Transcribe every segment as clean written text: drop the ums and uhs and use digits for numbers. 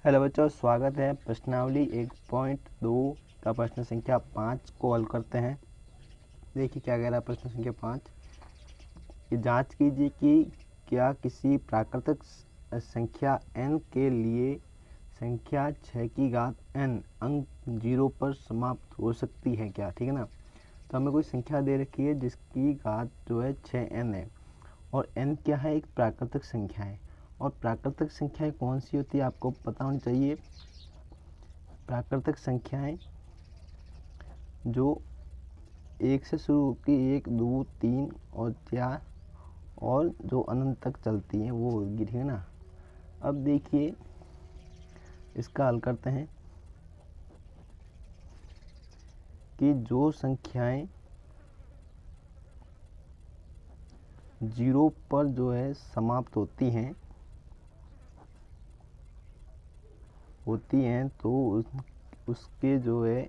Hello बच्चों, स्वागत है। प्रश्नावली 1.2 का प्रश्न संख्या 5 को हल करते हैं। देखिए क्या कह रहा है प्रश्न संख्या 5 कि जांच कीजिए कि क्या किसी प्राकृतिक संख्या n के लिए संख्या 6 की घात n अंक 0 पर समाप्त हो सकती है क्या। ठीक है ना। तो हमें कोई संख्या दे रखी है जिसकी घात जो है 6n है और n क्या है, एक प्राकृतिक संख्या है। और प्राकृतिक संख्याएं कौन सी होती है आपको पता होनी चाहिए। प्राकृतिक संख्याएं जो 1 से शुरू होती, 1, 2, 3 और 4 और जो अनंत तक चलती हैं वो होगी। ठीक है ना। अब देखिए इसका हल करते हैं कि जो संख्याएं 0 पर जो है समाप्त होती हैं तो उसके जो है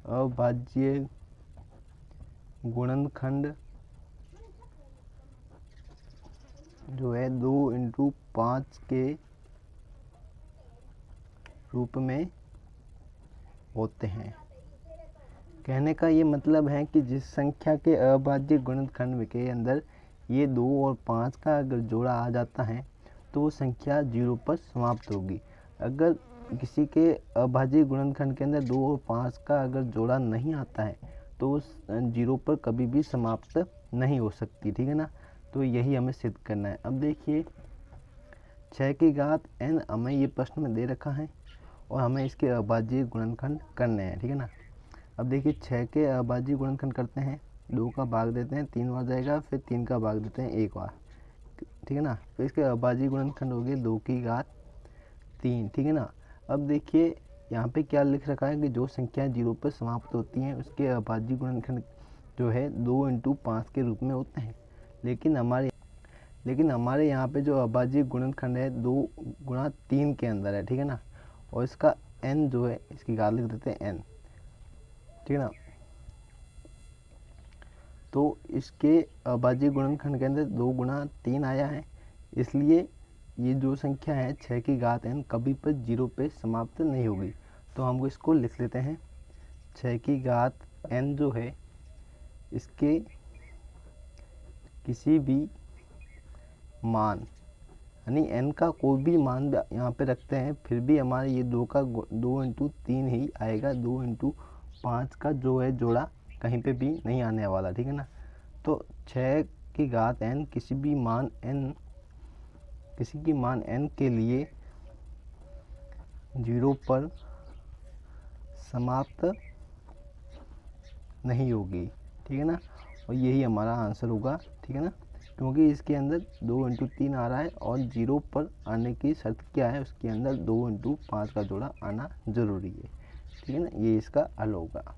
अभाज्य गुणनखंड जो है 2 × 5 के रूप में होते हैं। कहने का ये मतलब है कि जिस संख्या के अभाज्य गुणनखंड के अंदर ये 2 और 5 का अगर जोड़ा आ जाता है तो वो संख्या 0 पर समाप्त होगी। अगर किसी के अभाज्य गुणनखंड के अंदर 2 और 5 का अगर जोड़ा नहीं आता है तो उस 0 पर कभी भी समाप्त नहीं हो सकती। ठीक है ना। तो यही हमें सिद्ध करना है। अब देखिए 6 की घात n हमें ये प्रश्न में दे रखा है और हमें इसके अभाज्य गुणनखंड करने हैं। ठीक है ना। अब देखिए 6 के अभाज्य गुणनखंड करते हैं, 2 का भाग देते हैं 3 बार जाएगा, फिर 3 का भाग देते हैं 1 बार। ठीक है ना। तो इसके अभाज्य गुणनखंड हो गए 2 की घात 3। ठीक है ना। अब देखिए यहाँ पे क्या लिख रखा है कि जो संख्याएं 0 पर समाप्त होती हैं उसके अभाज्य गुणनखंड जो है 2 × 5 के रूप में होते हैं। लेकिन हमारे यहाँ पे जो अभाज्य गुणनखंड है 2 × 3 के अंदर है। ठीक है ना। और इसका n जो है इसकी घात लिख देते हैं n। ठीक है ना। तो इसके अभाज्य गुणनखंड के अंदर 2 × 3 आया है, इसलिए ये जो संख्या है 6 की घात n कभी पर 0 पे समाप्त नहीं होगी। तो हम इसको लिख लेते हैं 6 की घात n जो है इसके किसी भी मान यानी n का कोई भी मान यहाँ पे रखते हैं, फिर भी हमारे ये 2 × 3 ही आएगा। 2 × 5 का जो है जोड़ा कहीं पे भी नहीं आने वाला। ठीक है ना। तो 6 की घात n किसी की मान n के लिए 0 पर समाप्त नहीं होगी। ठीक है ना। और यही हमारा आंसर होगा। ठीक है ना। क्योंकि इसके अंदर 2 × 3 आ रहा है और 0 पर आने की शर्त क्या है, उसके अंदर 2 × 5 का जोड़ा आना ज़रूरी है। ठीक है ना। ये इसका हल होगा।